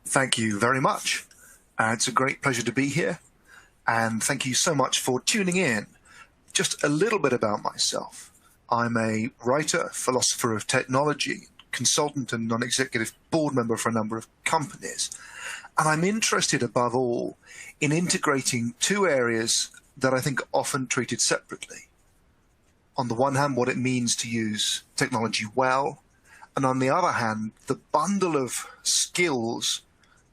Thank you very much. It's a great pleasure to be here, and thank you so much for tuning in. Just a little bit about myself. I'm a writer, philosopher of technology, consultant and non-executive board member for a number of companies. And I'm interested above all in integrating two areas that I think are often treated separately. On the one hand, what it means to use technology well, and on the other hand, the bundle of skills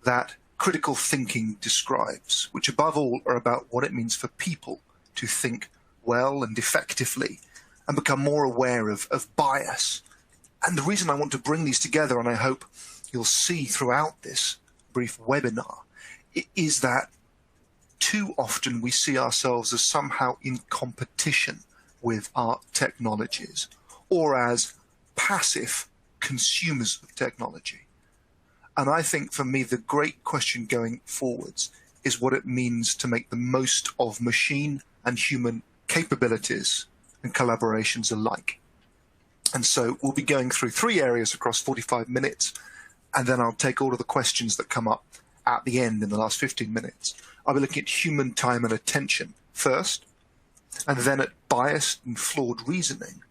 that critical thinking describes, which above all are about what it means for people to think well and effectively and become more aware of bias. And the reason I want to bring these together, and I hope you'll see throughout this brief webinar, is that too often we see ourselves as somehow in competition with our technologies or as passive consumers of technology. And I think for me, the great question going forwards is what it means to make the most of machine and human capabilities and collaborations alike. And so we'll be going through three areas across 45 minutes, and then I'll take all of the questions that come up at the end in the last 15 minutes. I'll be looking at human time and attention first, and then at biased and flawed reasoning,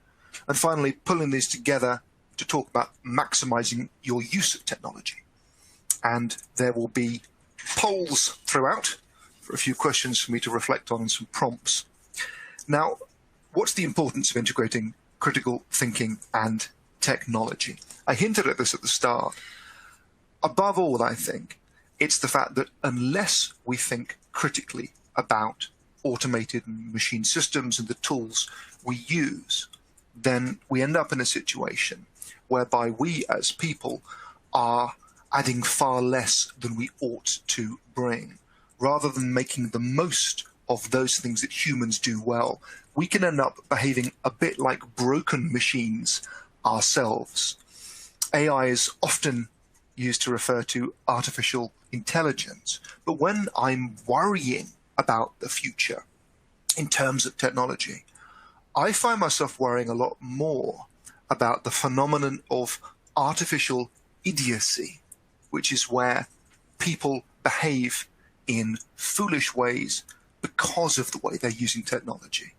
and finally pulling these together to talk about maximizing your use of technology. And there will be polls throughout for a few questions for me to reflect on and some prompts. Now, what's the importance of integrating critical thinking and technology? I hinted at this at the start. Above all, I think, it's the fact that unless we think critically about automated machine systems and the tools we use, then we end up in a situation whereby we as people are adding far less than we ought to bring. Rather than making the most of those things that humans do well, we can end up behaving a bit like broken machines ourselves. AI is often used to refer to artificial intelligence, but when I'm worrying about the future in terms of technology, I find myself worrying a lot more about the phenomenon of artificial idiocy, which is where people behave in foolish ways because of the way they're using technology.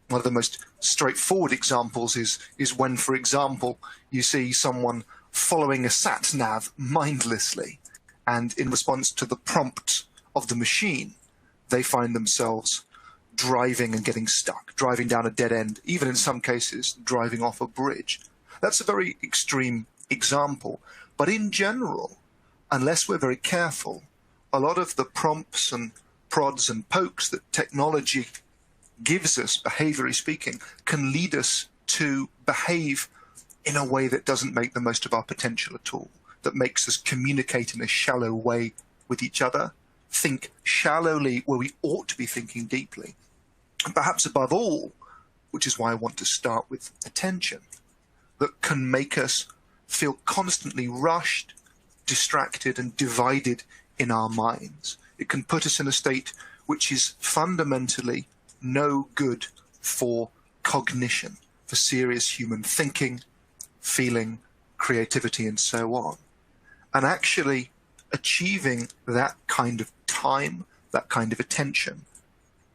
One of the most straightforward examples is when, for example, you see someone following a sat-nav mindlessly, and in response to the prompt of the machine, they find themselves driving and getting stuck, driving down a dead end, even in some cases driving off a bridge. That's a very extreme example. But in general, unless we're very careful, a lot of the prompts and prods and pokes that technology gives us, behaviorally speaking, can lead us to behave in a way that doesn't make the most of our potential at all, that makes us communicate in a shallow way with each other, think shallowly where we ought to be thinking deeply. And perhaps above all, which is why I want to start with attention, that can make us feel constantly rushed, distracted, and divided in our minds. It can put us in a state which is fundamentally no good for cognition, for serious human thinking, feeling, creativity, and so on. And actually achieving that kind of time, that kind of attention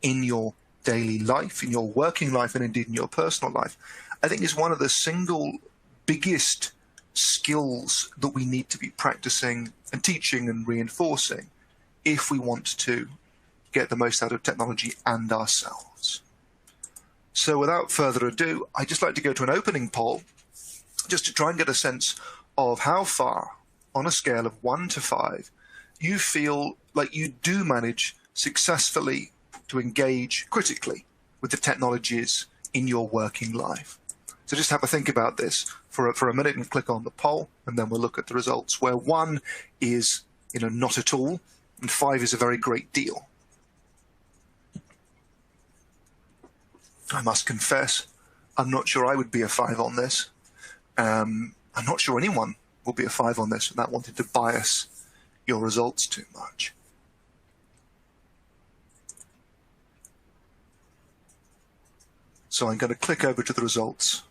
in your daily life, in your working life, and indeed in your personal life, I think is one of the single biggest skills that we need to be practicing and teaching and reinforcing if we want to get the most out of technology and ourselves. So without further ado, I'd just like to go to an opening poll just to try and get a sense of how far, on a scale of 1 to 5, you feel like you do manage successfully to engage critically with the technologies in your working life. So just have a think about this for a minute and click on the poll, and then we'll look at the results, where 1 is, not at all, and 5 is a very great deal. I must confess, I'm not sure I would be a 5 on this. I'm not sure anyone will be a 5 on this without wanting to bias your results too much. So I'm going to click over to the results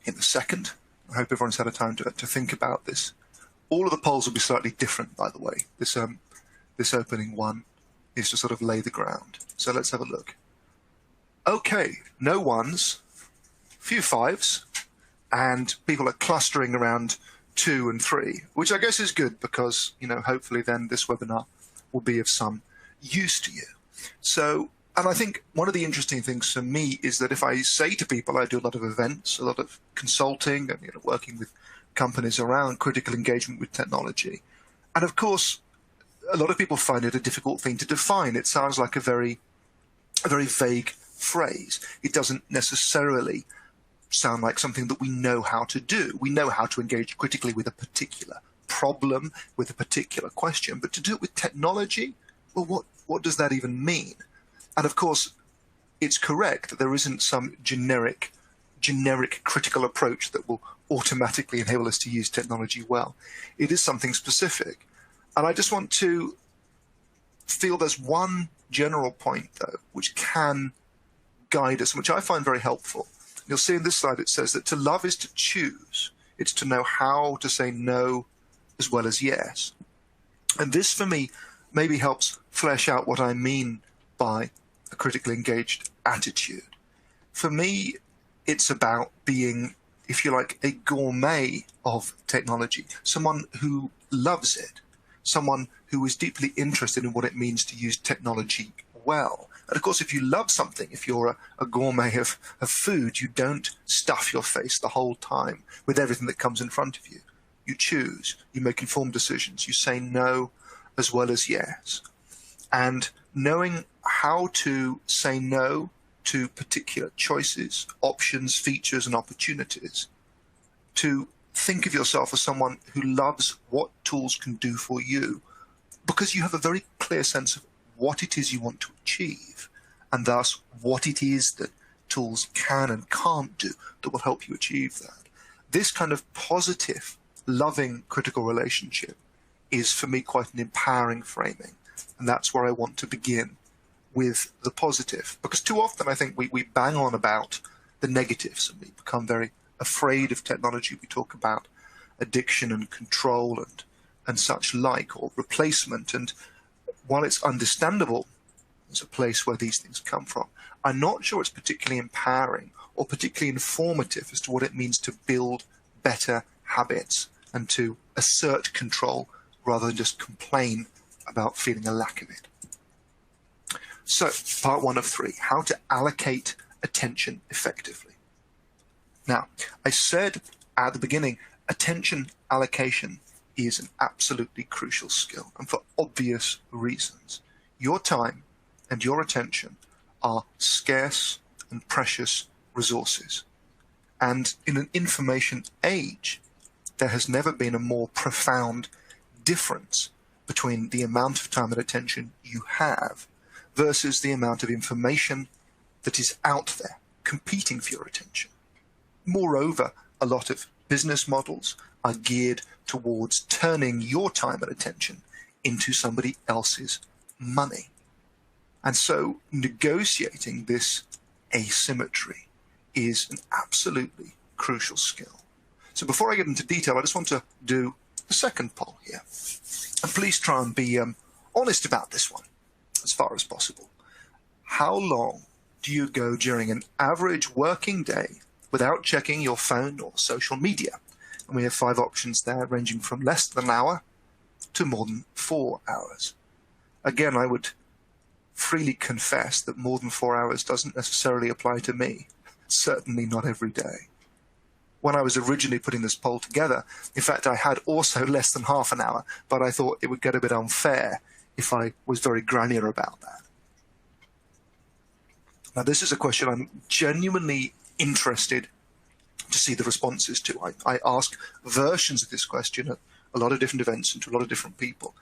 in a second. I hope everyone's had a time to think about this All of the polls will be slightly different, by the way. This opening one is to sort of lay the ground. So let's have a look. Okay, no ones, few fives, and people are clustering around 2 and 3, which I guess is good because, hopefully then this webinar will be of some use to you. So, and I think one of the interesting things for me is that if I say to people, I do a lot of events, a lot of consulting, and working with companies around critical engagement with technology. And of course, a lot of people find it a difficult thing to define. It sounds like a very vague phrase. It doesn't necessarily sound like something that we know how to do. We know how to engage critically with a particular problem, with a particular question, but to do it with technology, well, what does that even mean? And of course, it's correct that there isn't some generic critical approach that will automatically enable us to use technology well. It is something specific. And I just want to feel there's one general point, though, which can guide us, which I find very helpful. You'll see in this slide it says that to love is to choose. It's to know how to say no as well as yes. And this, for me, maybe helps flesh out what I mean by a critically engaged attitude. For me, it's about being, if you like, a gourmet of technology, someone who loves it, someone who is deeply interested in what it means to use technology well. And of course, if you love something, if you're a gourmet of food, you don't stuff your face the whole time with everything that comes in front of you. You choose, you make informed decisions, you say no as well as yes. And knowing how to say no to particular choices, options, features, and opportunities, to think of yourself as someone who loves what tools can do for you, because you have a very clear sense of what it is you want to achieve, and thus what it is that tools can and can't do that will help you achieve that. This kind of positive, loving, critical relationship is, for me, quite an empowering framing, and that's where I want to begin, with the positive. Because too often I think we bang on about the negatives, and we become very afraid of technology. We talk about addiction and control and such like, or replacement. And while it's understandable, there's a place where these things come from, I'm not sure it's particularly empowering or particularly informative as to what it means to build better habits and to assert control rather than just complain about feeling a lack of it. So, part 1 of 3, how to allocate attention effectively. Now, I said at the beginning, attention allocation is an absolutely crucial skill, and for obvious reasons. Your time and your attention are scarce and precious resources. And in an information age, there has never been a more profound difference between the amount of time and attention you have versus the amount of information that is out there competing for your attention. Moreover, a lot of business models are geared towards turning your time and attention into somebody else's money. And so negotiating this asymmetry is an absolutely crucial skill. So before I get into detail, I just want to do the second poll here. And please try and be honest about this one as far as possible. How long do you go during an average working day without checking your phone or social media? And we have 5 options there, ranging from less than an hour to more than 4 hours. Again, I would freely confess that more than 4 hours doesn't necessarily apply to me, certainly not every day. When I was originally putting this poll together, in fact, I had also less than half an hour, but I thought it would get a bit unfair if I was very granular about that. Now, this is a question I'm genuinely interested to see the responses to. I ask versions of this question at a lot of different events and to a lot of different people.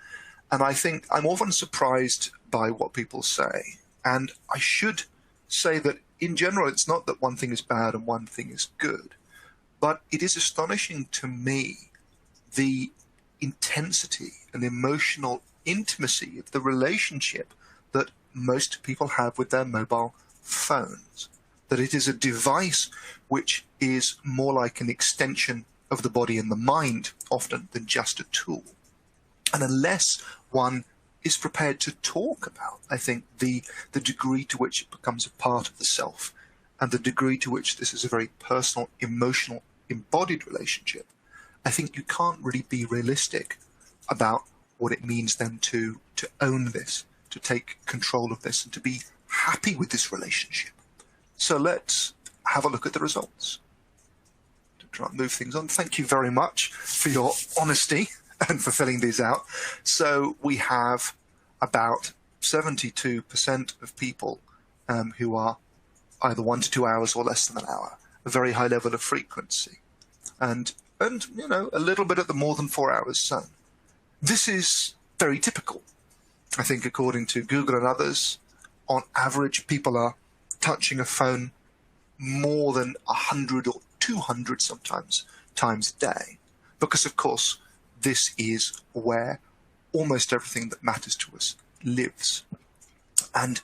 And I think I'm often surprised by what people say. And I should say that in general, it's not that one thing is bad and one thing is good, but it is astonishing to me the intensity and emotional intimacy of the relationship that most people have with their mobile phones. That it is a device which is more like an extension of the body and the mind often than just a tool. And unless one is prepared to talk about, I think, the degree to which it becomes a part of the self and the degree to which this is a very personal, emotional, embodied relationship, I think you can't really be realistic about what it means then to own this, to take control of this, and to be happy with this relationship. So let's have a look at the results. To try and move things on. Thank you very much for your honesty and for filling these out. So we have about 72% of people who are either 1 to 2 hours or less than an hour, a very high level of frequency, and you know, a little bit at the more than 4 hours zone. This is very typical. I think according to Google and others, on average, people are touching a phone more than 100 or 200 sometimes times a day, because of course this is where almost everything that matters to us lives. And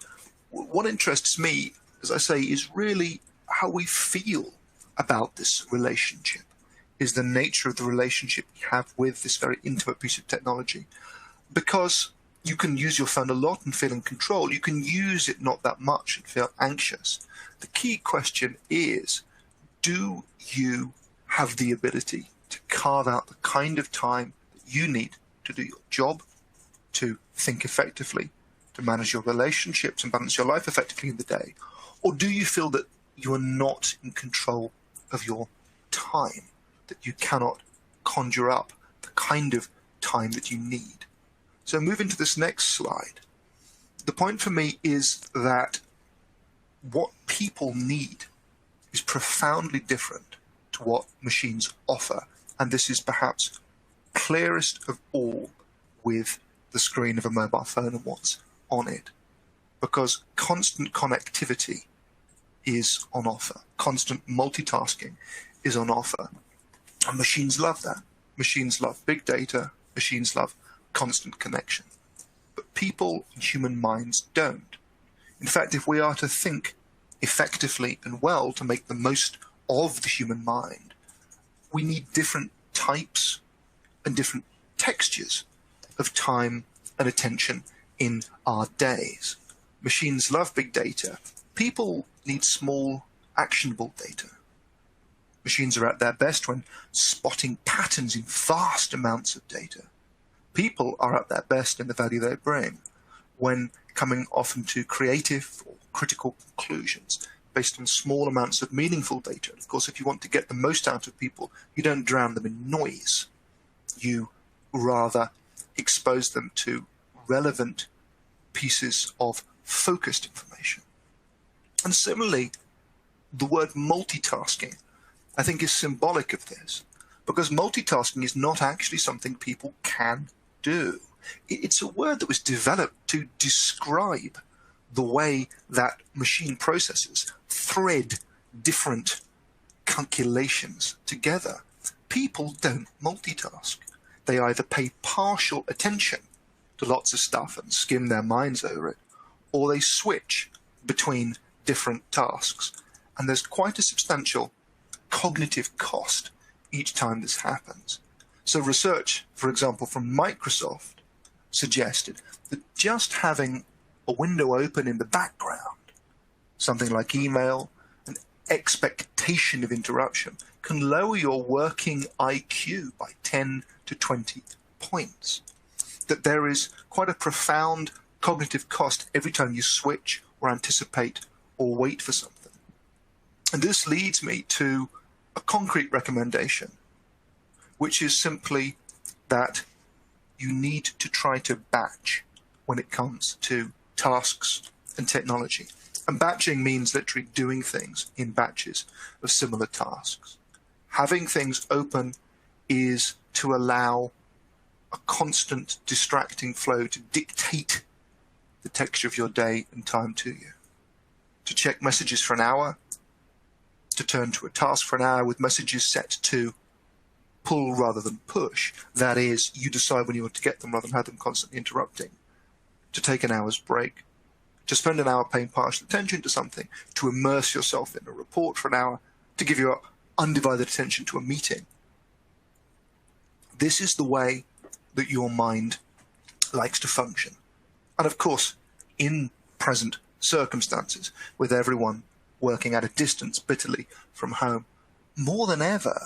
what interests me, as I say, is really how we feel about this relationship, is the nature of the relationship we have with this very intimate piece of technology. Because you can use your phone a lot and feel in control. You can use it not that much and feel anxious. The key question is, do you have the ability to carve out the kind of time that you need to do your job, to think effectively, to manage your relationships and balance your life effectively in the day? Or do you feel that you are not in control of your time, that you cannot conjure up the kind of time that you need? So moving to this next slide, the point for me is that what people need is profoundly different to what machines offer. And this is perhaps clearest of all with the screen of a mobile phone and what's on it. Because constant connectivity is on offer. Constant multitasking is on offer. And machines love that. Machines love big data. Machines love constant connection. But people and human minds don't. In fact, if we are to think effectively and well to make the most of the human mind, we need different types and different textures of time and attention in our days. Machines love big data. People need small, actionable data. Machines are at their best when spotting patterns in vast amounts of data. People are at their best in the value they bring when coming often to creative or critical conclusions based on small amounts of meaningful data. Of course, if you want to get the most out of people, you don't drown them in noise. You rather expose them to relevant pieces of focused information. And similarly, the word multitasking, I think, is symbolic of this, because multitasking is not actually something people can do. It's a word that was developed to describe the way that machine processors thread different calculations together. People don't multitask. They either pay partial attention to lots of stuff and skim their minds over it, or they switch between different tasks. And there's quite a substantial cognitive cost each time this happens. So research, for example, from Microsoft suggested that just having a window open in the background, something like email, an expectation of interruption, can lower your working IQ by 10 to 20 points. That there is quite a profound cognitive cost every time you switch or anticipate or wait for something. And this leads me to a concrete recommendation, which is simply that you need to try to batch when it comes to tasks and technology. And batching means literally doing things in batches of similar tasks. Having things open is to allow a constant distracting flow to dictate the texture of your day and time to you. To check messages for an hour, to turn to a task for an hour with messages set to pull rather than push. That is, you decide when you want to get them rather than have them constantly interrupting. To take an hour's break, to spend an hour paying partial attention to something, to immerse yourself in a report for an hour, to give your undivided attention to a meeting, This is the way that your mind likes to function. And of course, in present circumstances, with everyone working at a distance bitterly from home, more than ever,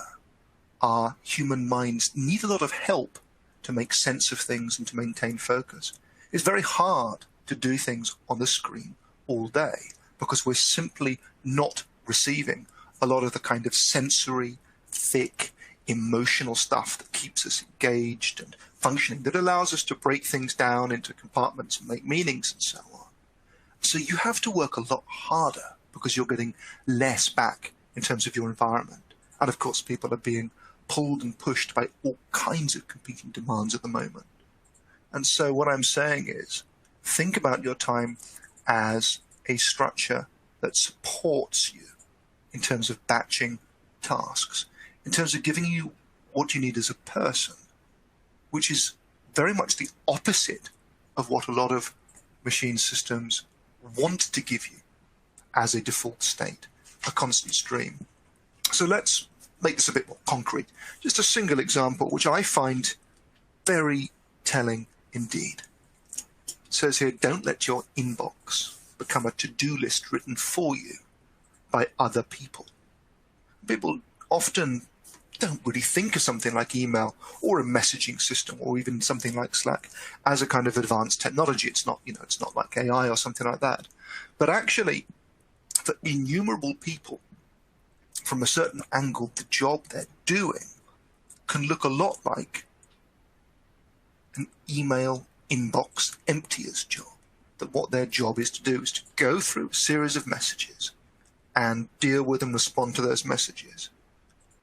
our human minds need a lot of help to make sense of things and to maintain focus. It's very hard to do things on the screen all day because we're simply not receiving a lot of the kind of sensory, thick, emotional stuff that keeps us engaged and functioning, that allows us to break things down into compartments and make meanings and so on. So you have to work a lot harder because you're getting less back in terms of your environment. And of course, people are being pulled and pushed by all kinds of competing demands at the moment. And so what I'm saying is, think about your time as a structure that supports you in terms of batching tasks, in terms of giving you what you need as a person, which is very much the opposite of what a lot of machine systems want to give you as a default state, a constant stream. So let's make this a bit more concrete. Just a single example, which I find very telling indeed. It says here, don't let your inbox become a to-do list written for you by other people. People often don't really think of something like email or a messaging system or even something like Slack as a kind of advanced technology. It's not, it's not like AI or something like that. But actually, for innumerable people, from a certain angle, the job they're doing can look a lot like an email inbox emptier's job. That what their job is to do is to go through a series of messages and deal with and respond to those messages.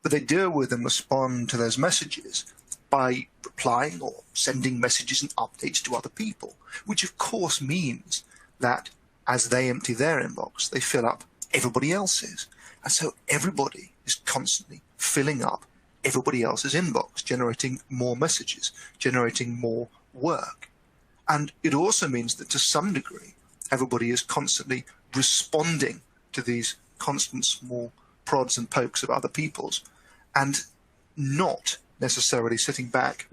But they deal with and respond to those messages by replying or sending messages and updates to other people, which of course means that as they empty their inbox, they fill up everybody else's. And so everybody is constantly filling up everybody else's inbox, generating more messages, generating more work. And it also means that to some degree, everybody is constantly responding to these constant small prods and pokes of other people's, and not necessarily sitting back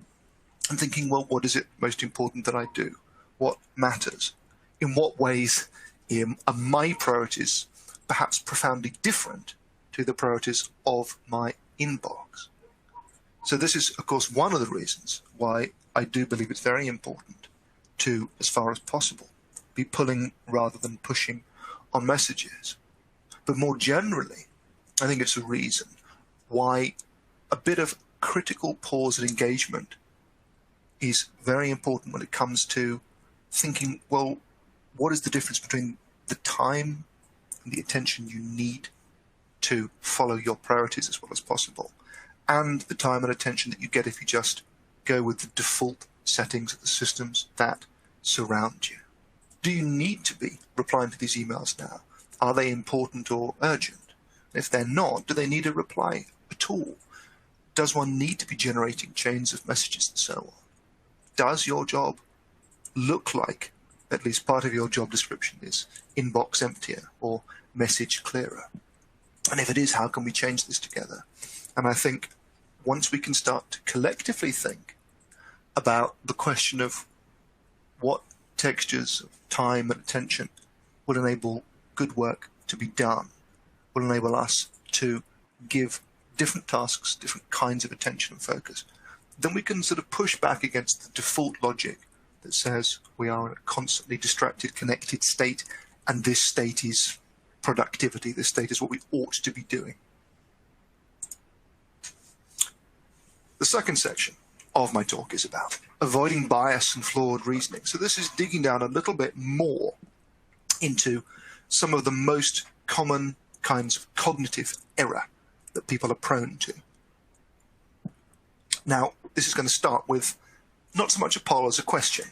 and thinking, well, what is it most important that I do? What matters? In what ways are my priorities perhaps profoundly different to the priorities of my inbox? So this is, of course, one of the reasons why I do believe it's very important to, as far as possible, be pulling rather than pushing on messages. But more generally, I think it's a reason why a bit of critical pause and engagement is very important when it comes to thinking, well, what is the difference between the time and the attention you need to follow your priorities as well as possible, and the time and attention that you get if you just go with the default settings of the systems that surround you? Do you need to be replying to these emails now? Are they important or urgent? If they're not, do they need a reply at all? Does one need to be generating chains of messages and so on? Does your job look like at least part of your job description is inbox emptier or message clearer? And if it is, how can we change this together? And I think once we can start to collectively think about the question of what textures of time and attention will enable good work to be done, will enable us to give different tasks, different kinds of attention and focus, then we can sort of push back against the default logic that says we are in a constantly distracted, connected state, and this state is productivity, this state is what we ought to be doing. The second section of my talk is about avoiding bias and flawed reasoning. So this is digging down a little bit more into some of the most common kinds of cognitive error that people are prone to. Now, this is going to start with not so much a poll as a question.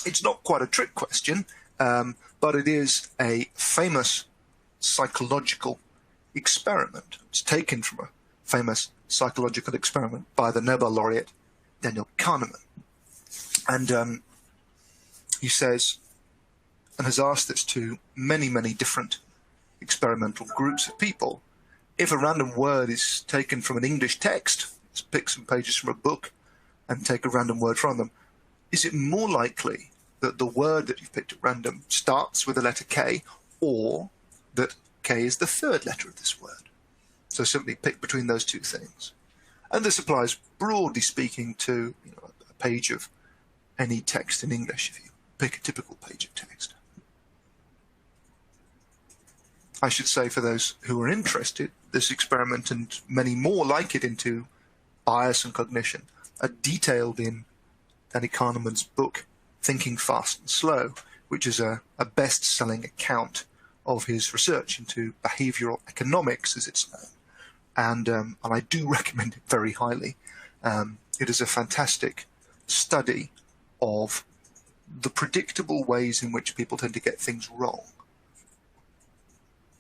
It's not quite a trick question, but it is a famous psychological experiment. It's taken from a famous psychological experiment by the Nobel laureate Daniel Kahneman. And he says, and has asked this to many, many different experimental groups of people, if a random word is taken from an English text, pick some pages from a book and take a random word from them, is it more likely that the word that you've picked at random starts with the letter K, or that K is the third letter of this word? So simply pick between those two things. And this applies, broadly speaking, to a page of any text in English, if you pick a typical page of text. I should say, for those who are interested, this experiment and many more like it into bias and cognition are detailed in Danny Kahneman's book, Thinking Fast and Slow, which is a best-selling account of his research into behavioral economics, as it's known. And I do recommend it very highly. It is a fantastic study of the predictable ways in which people tend to get things wrong.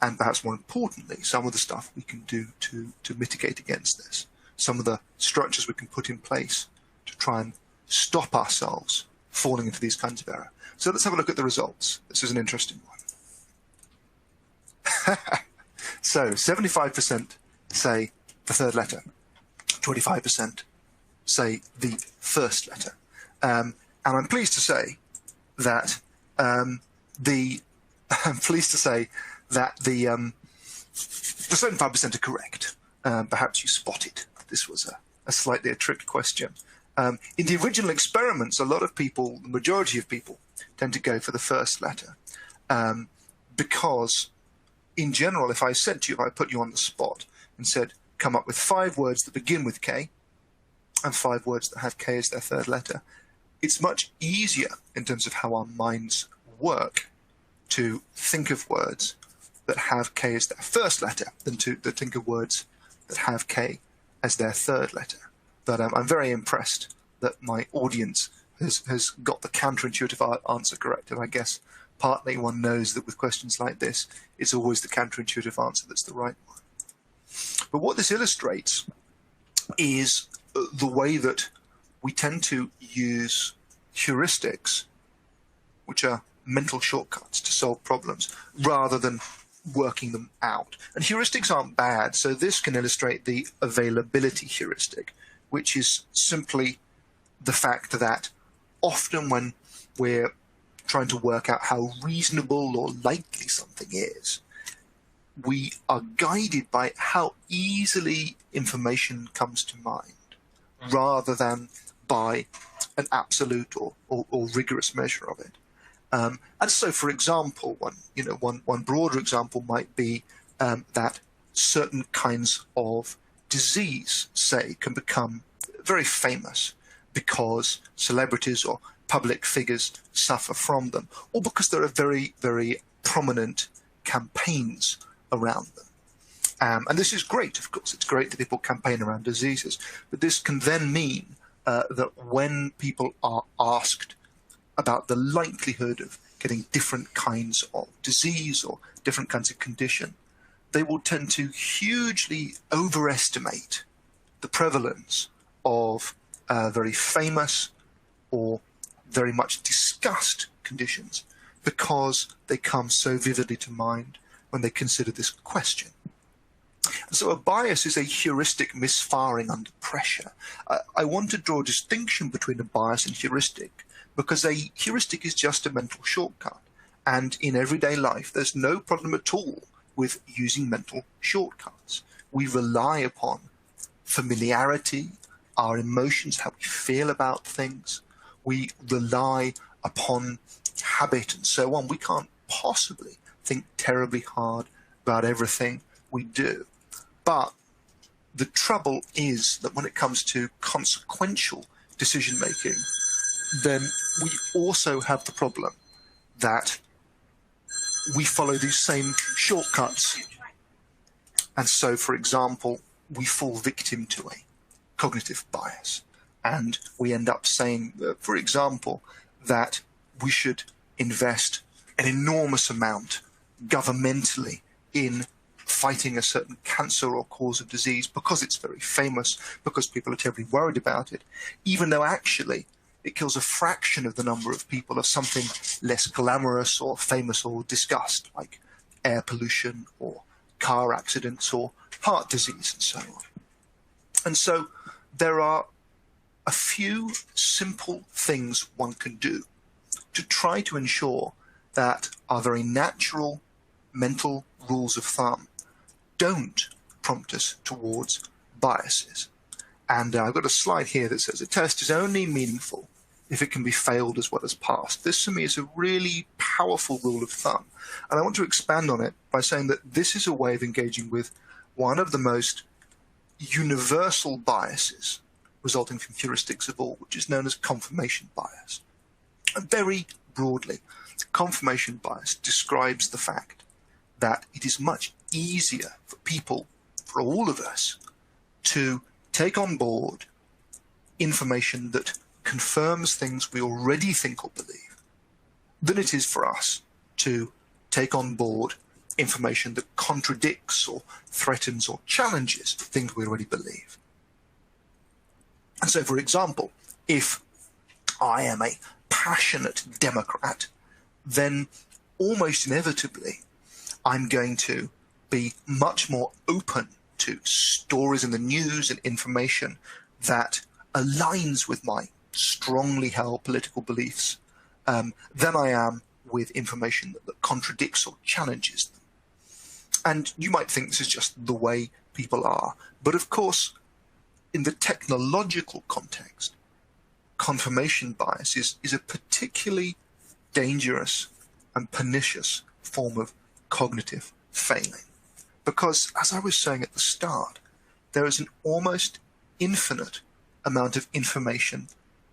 And perhaps more importantly, some of the stuff we can do to mitigate against this. Some of the structures we can put in place to try and stop ourselves falling into these kinds of error. So let's have a look at the results. This is an interesting one. So 75% say the third letter, 25% say the first letter. And I'm pleased to say that the 75% are correct. Perhaps you spotted this was a slightly a trick question. In the original experiments, a lot of people, the majority of people, tend to go for the first letter because, in general, if I said to you, if I put you on the spot and said, come up with 5 words that begin with K and 5 words that have K as their third letter, it's much easier in terms of how our minds work to think of words that have K as their first letter than to think of words that have K as their third letter. But I'm very impressed that my audience has got the counterintuitive answer correct. And I guess partly one knows that with questions like this, it's always the counterintuitive answer that's the right one. But what this illustrates is the way that we tend to use heuristics, which are mental shortcuts to solve problems, rather than working them out. And heuristics aren't bad, so this can illustrate the availability heuristic, which is simply the fact that often when we're trying to work out how reasonable or likely something is, we are guided by how easily information comes to mind, rather than by an absolute or rigorous measure of it. And so, for example, one broader example might be that certain kinds of disease, say, can become very famous because celebrities or public figures suffer from them, or because there are very, very prominent campaigns around them. And this is great, of course. It's great that people campaign around diseases, but this can then mean that when people are asked about the likelihood of getting different kinds of disease or different kinds of condition, they will tend to hugely overestimate the prevalence of very famous or very much discussed conditions because they come so vividly to mind when they consider this question. So a bias is a heuristic misfiring under pressure. I want to draw a distinction between a bias and heuristic because a heuristic is just a mental shortcut. And in everyday life, there's no problem at all with using mental shortcuts. We rely upon familiarity, our emotions, how we feel about things. We rely upon habit and so on. We can't possibly think terribly hard about everything we do. But the trouble is that when it comes to consequential decision making, then we also have the problem that we follow these same shortcuts. And so, for example, we fall victim to a cognitive bias. And we end up saying, for example, that we should invest an enormous amount governmentally in fighting a certain cancer or cause of disease because it's very famous, because people are terribly worried about it, even though actually it kills a fraction of the number of people of something less glamorous or famous or discussed, like air pollution or car accidents or heart disease and so on. And so there are a few simple things one can do to try to ensure that our very natural mental rules of thumb don't prompt us towards biases. And I've got a slide here that says a test is only meaningful if it can be failed as well as passed. This to me is a really powerful rule of thumb. And I want to expand on it by saying that this is a way of engaging with one of the most universal biases resulting from heuristics of all, which is known as confirmation bias. And very broadly, confirmation bias describes the fact that it is much easier for people, for all of us, to take on board information that confirms things we already think or believe than it is for us to take on board information that contradicts or threatens or challenges things we already believe. And so, for example, if I am a passionate Democrat, then almost inevitably I'm going to be much more open to stories in the news and information that aligns with my strongly held political beliefs than I am with information that contradicts or challenges them. And you might think this is just the way people are. But of course, in the technological context, confirmation bias is a particularly dangerous and pernicious form of cognitive failing. Because, as I was saying at the start, there is an almost infinite amount of information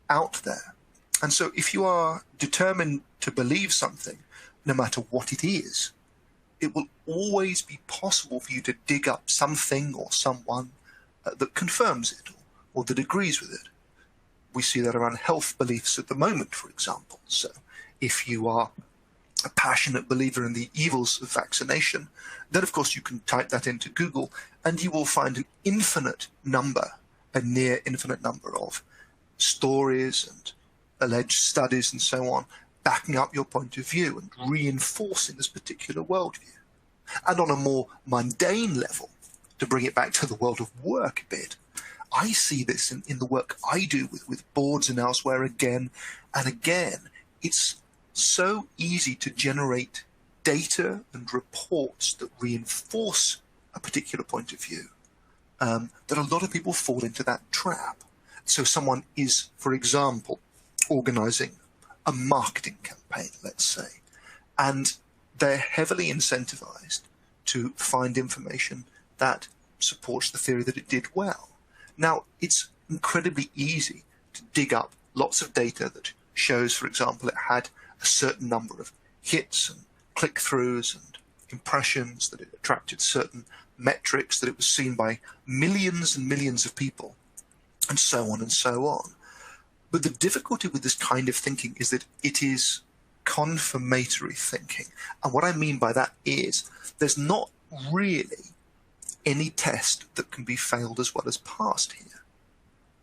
out there. And so if you are determined to believe something, no matter what it is, it will always be possible for you to dig up something or someone that confirms it or that agrees with it. We see that around health beliefs at the moment, for example. So if you are a passionate believer in the evils of vaccination, then of course you can type that into Google and you will find an infinite number, a near infinite number of stories and alleged studies and so on, backing up your point of view and reinforcing this particular worldview. And on a more mundane level, to bring it back to the world of work a bit, I see this in the work I do with boards and elsewhere again and again. It's so easy to generate data and reports that reinforce a particular point of view that a lot of people fall into that trap. So someone is, for example, organizing a marketing campaign, let's say, and they're heavily incentivized to find information that supports the theory that it did well. Now, it's incredibly easy to dig up lots of data that shows, for example, it had a certain number of hits and click-throughs and impressions, that it attracted certain metrics, that it was seen by millions and millions of people, and so on and so on. But the difficulty with this kind of thinking is that it is confirmatory thinking. And what I mean by that is there's not really any test that can be failed as well as passed here.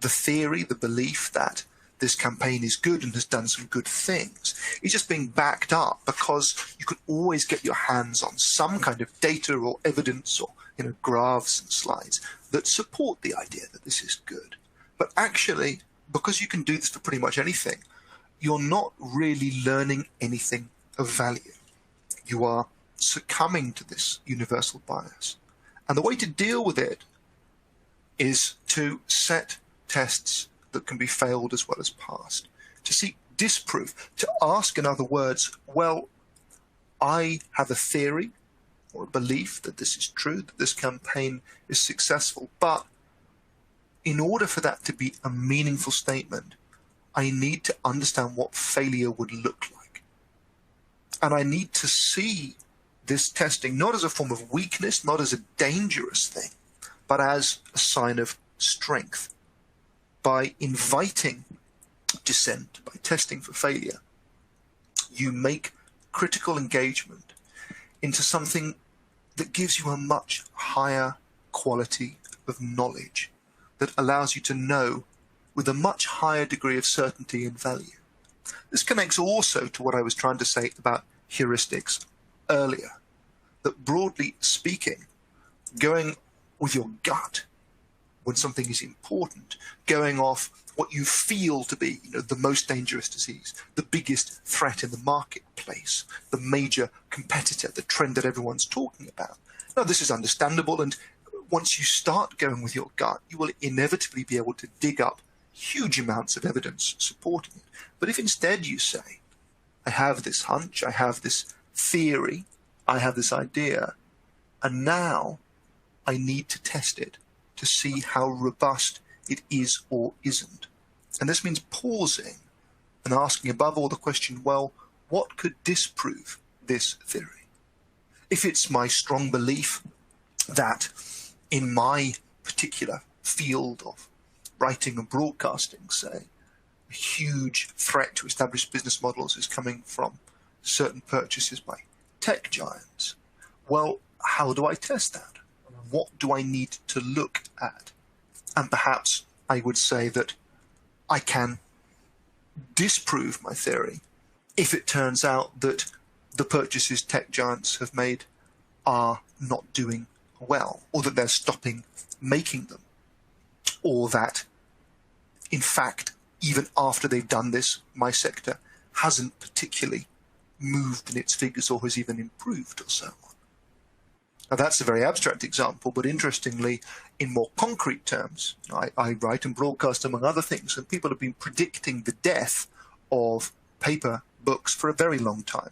The theory, the belief that this campaign is good and has done some good things is just being backed up because you can always get your hands on some kind of data or evidence or graphs and slides that support the idea that this is good. But actually, because you can do this for pretty much anything, you're not really learning anything of value. You are succumbing to this universal bias. And the way to deal with it is to set tests that can be failed as well as passed, to seek disproof, to ask, in other words, well, I have a theory or a belief that this is true, that this campaign is successful, but in order for that to be a meaningful statement, I need to understand what failure would look like. And I need to see this testing not as a form of weakness, not as a dangerous thing, but as a sign of strength. By inviting dissent, by testing for failure, you make critical engagement into something that gives you a much higher quality of knowledge, that allows you to know with a much higher degree of certainty and value. This connects also to what I was trying to say about heuristics earlier, that broadly speaking, going with your gut when something is important, going off what you feel to be, the most dangerous disease, the biggest threat in the marketplace, the major competitor, the trend that everyone's talking about. Now, this is understandable, and once you start going with your gut, you will inevitably be able to dig up huge amounts of evidence supporting it. But if instead you say, I have this hunch, I have this theory, I have this idea, and now I need to test it to see how robust it is or isn't. And this means pausing and asking above all the question, well, what could disprove this theory? If it's my strong belief that in my particular field of writing and broadcasting, say, a huge threat to established business models is coming from certain purchases by tech giants, well, how do I test that? What do I need to look at? And perhaps I would say that I can disprove my theory if it turns out that the purchases tech giants have made are not doing well, or that they're stopping making them, or that, in fact, even after they've done this, my sector hasn't particularly moved in its figures or has even improved or so on. Now, that's a very abstract example, but interestingly, in more concrete terms, I write and broadcast, among other things, and people have been predicting the death of paper books for a very long time.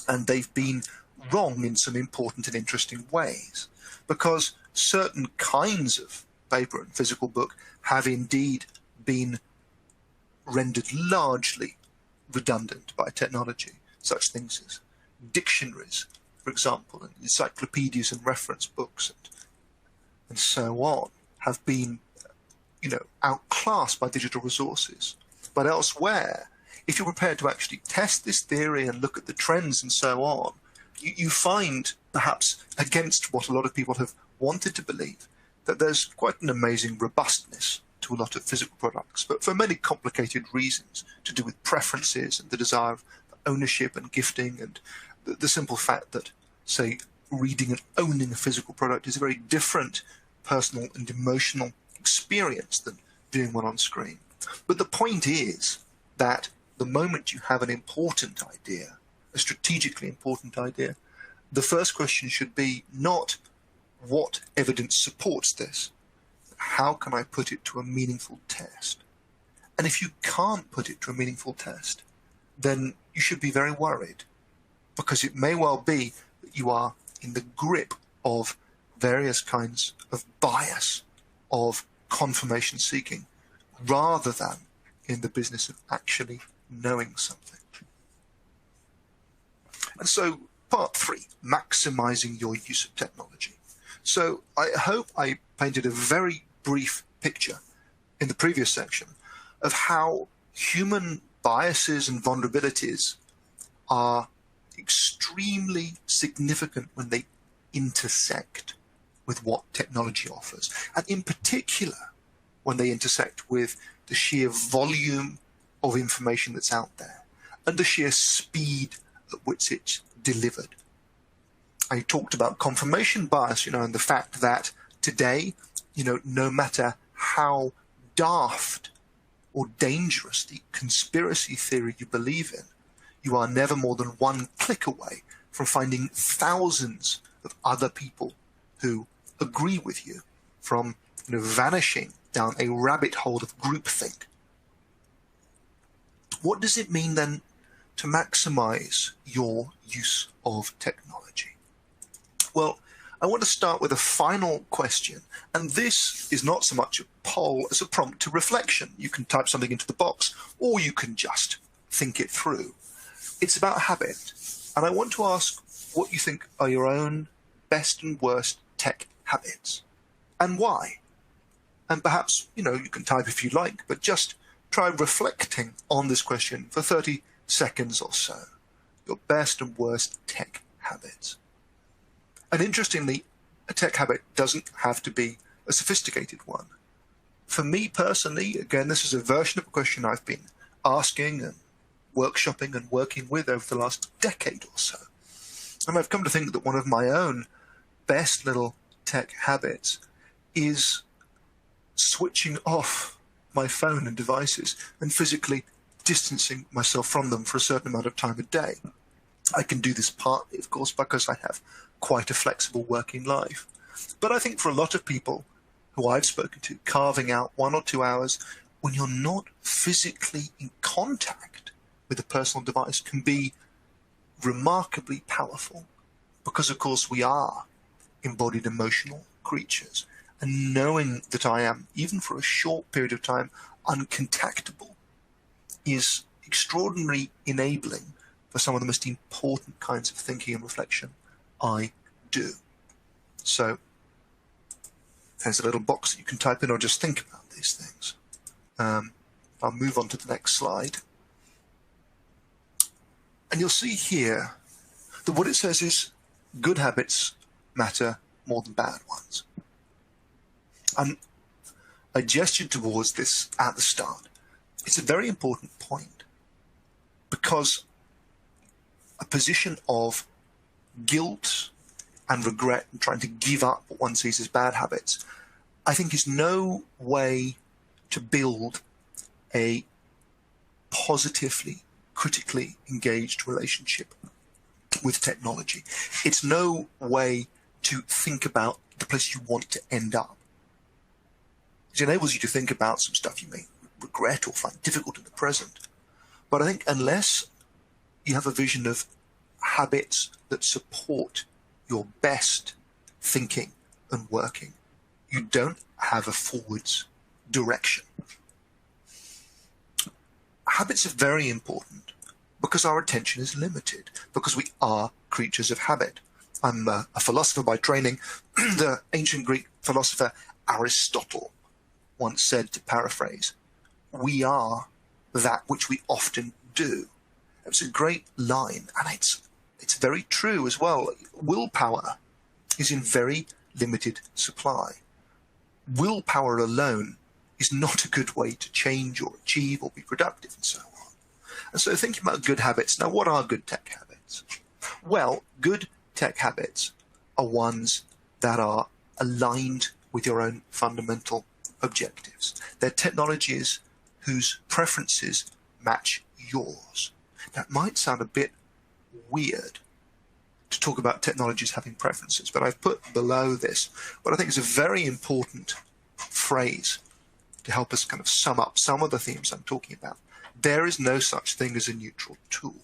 And they've been wrong in some important and interesting ways, because certain kinds of paper and physical book have indeed been rendered largely redundant by technology. Such things as dictionaries, for example, and encyclopedias and reference books and so on have been, outclassed by digital resources. But elsewhere, if you're prepared to actually test this theory and look at the trends and so on, you find, perhaps against what a lot of people have wanted to believe, that there's quite an amazing robustness to a lot of physical products, but for many complicated reasons to do with preferences and the desire for ownership and gifting, and the simple fact that, say, reading and owning a physical product is a very different personal and emotional experience than viewing one on screen. But the point is that the moment you have an important idea, a strategically important idea, the first question should be not what evidence supports this, how can I put it to a meaningful test? And if you can't put it to a meaningful test, then you should be very worried, because it may well be that you are in the grip of various kinds of bias, of confirmation seeking, rather than in the business of actually knowing something. And so, part 3, maximizing your use of technology. So I hope I painted a very brief picture in the previous section of how human biases and vulnerabilities are extremely significant when they intersect with what technology offers, and in particular when they intersect with the sheer volume of information that's out there and the sheer speed at which it's delivered. I talked about confirmation bias, and the fact that today, no matter how daft or dangerous the conspiracy theory you believe in, you are never more than one click away from finding thousands of other people who agree with you, from vanishing down a rabbit hole of groupthink. What does it mean then to maximize your use of technology? Well, I want to start with a final question, and this is not so much a poll as a prompt to reflection. You can type something into the box, or you can just think it through. It's about habit, and I want to ask what you think are your own best and worst tech habits, and why. And perhaps, you can type if you like, but just try reflecting on this question for 30 seconds or so. Your best and worst tech habits. And interestingly, a tech habit doesn't have to be a sophisticated one. For me personally, again, this is a version of a question I've been asking and workshopping and working with over the last decade or so. And I've come to think that one of my own best little tech habits is switching off my phone and devices and physically distancing myself from them for a certain amount of time a day. I can do this partly, of course, because I have quite a flexible working life. But I think for a lot of people who I've spoken to, carving out 1 or 2 hours when you're not physically in contact with a personal device can be remarkably powerful, because, of course, we are embodied emotional creatures. And knowing that I am, even for a short period of time, uncontactable is extraordinarily enabling for some of the most important kinds of thinking and reflection I do. So there's a little box that you can type in or just think about these things. I'll move on to the next slide. And you'll see here that what it says is good habits matter more than bad ones. I gestured towards this at the start. It's a very important point, because a position of guilt and regret and trying to give up what one sees as bad habits, I think, is no way to build a positively, critically engaged relationship with technology. It's no way to think about the place you want to end up. It enables you to think about some stuff you may regret or find difficult in the present. But I think unless you have a vision of habits that support your best thinking and working, you don't have a forwards direction. Habits are very important because our attention is limited, because we are creatures of habit. I'm a philosopher by training. The ancient Greek philosopher Aristotle once said, to paraphrase, "We are that which we often do." It was a great line, and it's very true as well. Willpower is in very limited supply. Willpower alone is not a good way to change or achieve or be productive and so on. And so thinking about good habits, now what are good tech habits? Well, good tech habits are ones that are aligned with your own fundamental objectives. They're technologies whose preferences match yours. That might sound a bit weird to talk about technologies having preferences, but I've put below this what I think is a very important phrase to help us kind of sum up some of the themes I'm talking about. There is no such thing as a neutral tool.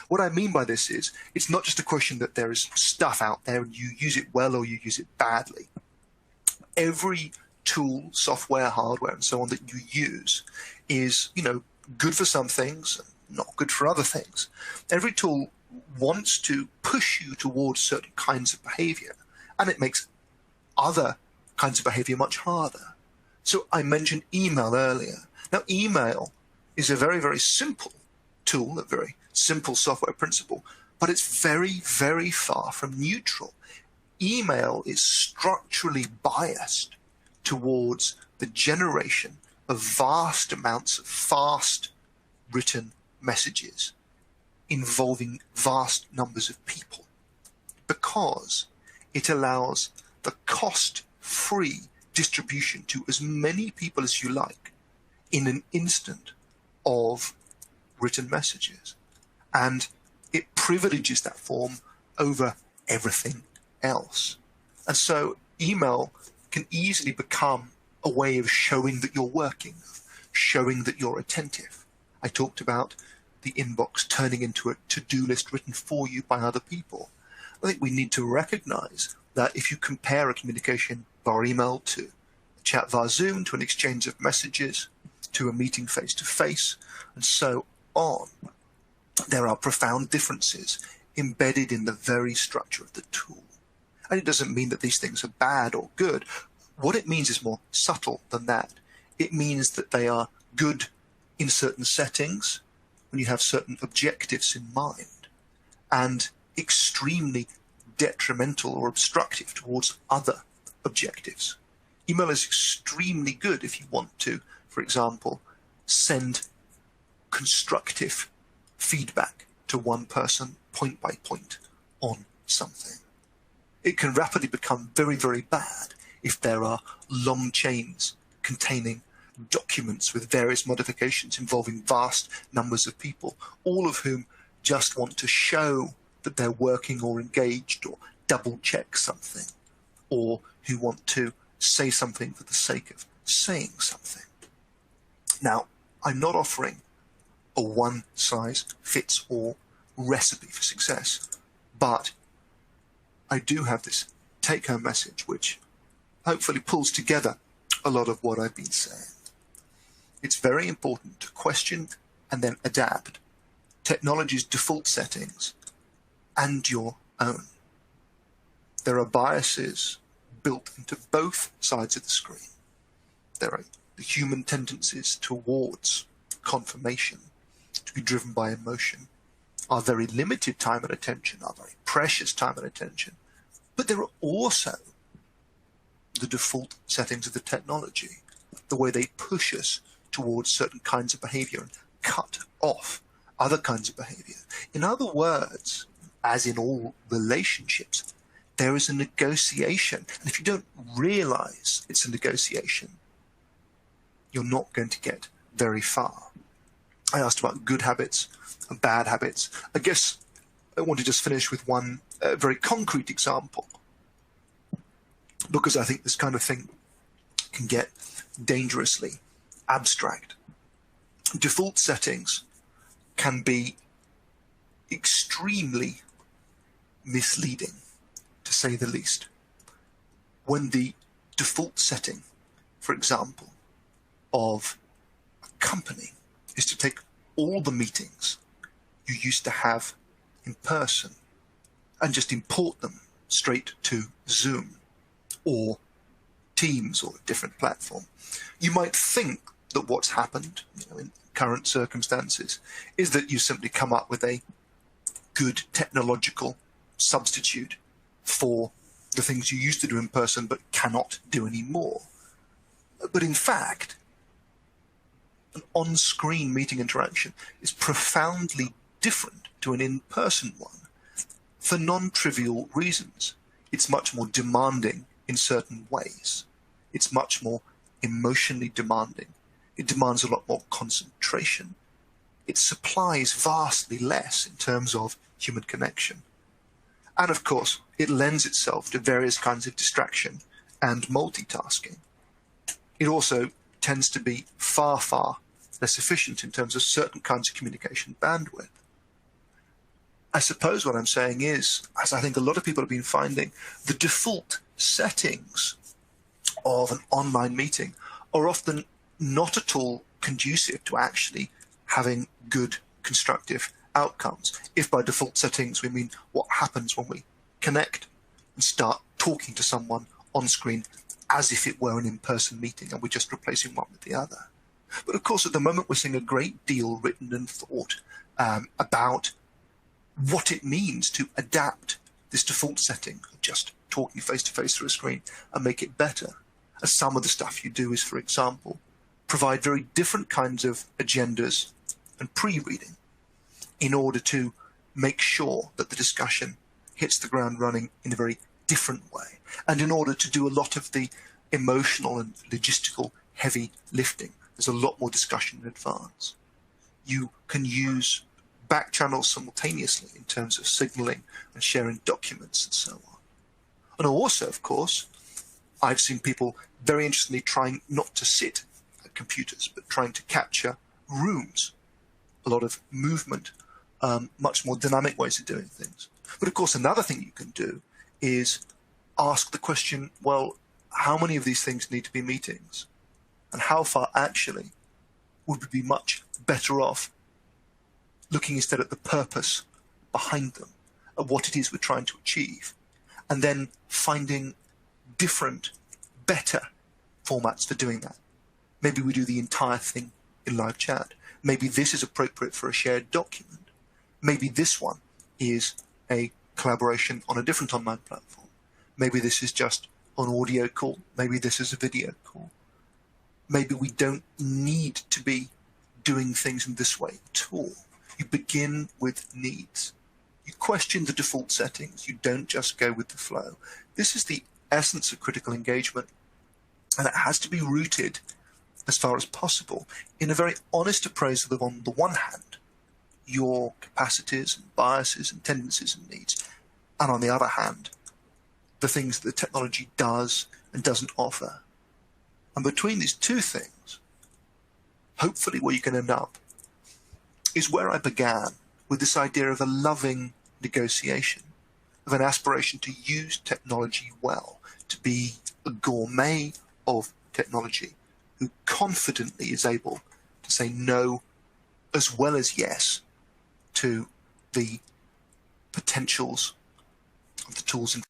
What I mean by this is, it's not just a question that there is stuff out there and you use it well or you use it badly. Every tool, software, hardware, and so on that you use is, good for some things and not good for other things. Every tool wants to push you towards certain kinds of behavior, and it makes other kinds of behavior much harder. So I mentioned email earlier. Now, email is a very, very simple tool, a very simple software principle, but it's very, very far from neutral. Email is structurally biased towards the generation of vast amounts of fast written messages involving vast numbers of people, because it allows the cost-free distribution to as many people as you like in an instant of written messages. And it privileges that form over everything else. And so email can easily become a way of showing that you're working, showing that you're attentive. I talked about the inbox turning into a to-do list written for you by other people. I think we need to recognize that if you compare a communication via email to a chat via Zoom, to an exchange of messages, to a meeting face-to-face, and so on, there are profound differences embedded in the very structure of the tool. And it doesn't mean that these things are bad or good. What it means is more subtle than that. It means that they are good in certain settings, when you have certain objectives in mind, and extremely detrimental or obstructive towards other objectives. Email is extremely good if you want to, for example, send constructive feedback to one person point by point on something. It can rapidly become very, very bad if there are long chains containing documents with various modifications involving vast numbers of people, all of whom just want to show that they're working or engaged or double check something, or who want to say something for the sake of saying something. Now, I'm not offering a one-size-fits-all recipe for success, but I do have this take-home message which hopefully pulls together a lot of what I've been saying. It's very important to question and then adapt technology's default settings and your own. There are biases built into both sides of the screen. There are the human tendencies towards confirmation, to be driven by emotion, our very limited time and attention, our very precious time and attention. But there are also the default settings of the technology, the way they push us towards certain kinds of behavior and cut off other kinds of behavior. In other words, as in all relationships, there is a negotiation. And if you don't realize it's a negotiation, you're not going to get very far. I asked about good habits and bad habits. I guess I want to just finish with one very concrete example, because I think this kind of thing can get dangerously abstract. Default settings can be extremely misleading, to say the least. When the default setting, for example, of a company is to take all the meetings you used to have in person and just import them straight to Zoom or Teams or a different platform, you might think that what's happened, in current circumstances, is that you simply come up with a good technological substitute for the things you used to do in person but cannot do anymore. But in fact, an on-screen meeting interaction is profoundly different to an in-person one for non-trivial reasons. It's much more demanding in certain ways. It's much more emotionally demanding. It demands a lot more concentration. It supplies vastly less in terms of human connection. And of course, it lends itself to various kinds of distraction and multitasking. It also tends to be far, far less efficient in terms of certain kinds of communication bandwidth. I suppose what I'm saying is, as I think a lot of people have been finding, the default settings of an online meeting are often not at all conducive to actually having good, constructive outcomes. If by default settings we mean what happens when we connect and start talking to someone on screen as if it were an in-person meeting and we're just replacing one with the other. But of course, at the moment, we're seeing a great deal written and thought about what it means to adapt this default setting of just talking face-to-face through a screen and make it better. As some of the stuff you do is, for example, provide very different kinds of agendas and pre-reading in order to make sure that the discussion hits the ground running in a very different way, and in order to do a lot of the emotional and logistical heavy lifting. There's a lot more discussion in advance. You can use back channels simultaneously in terms of signaling and sharing documents and so on. And also, of course, I've seen people very interestingly trying not to sit at computers, but trying to capture rooms, a lot of movement, much more dynamic ways of doing things. But of course, another thing you can do is ask the question, well, how many of these things need to be meetings? And how far actually would we be much better off looking instead at the purpose behind them, at what it is we're trying to achieve, and then finding different, better formats for doing that. Maybe we do the entire thing in live chat. Maybe this is appropriate for a shared document. Maybe this one is a collaboration on a different online platform. Maybe this is just an audio call. Maybe this is a video call. Maybe we don't need to be doing things in this way at all. You begin with needs. You question the default settings. You don't just go with the flow. This is the essence of critical engagement, and it has to be rooted as far as possible, in a very honest appraisal of, on the one hand, your capacities and biases and tendencies and needs, and on the other hand, the things that the technology does and doesn't offer. And between these two things, hopefully where you can end up is where I began, with this idea of a loving negotiation, of an aspiration to use technology well, to be a gourmet of technology who confidently is able to say no as well as yes to the potentials of the tools in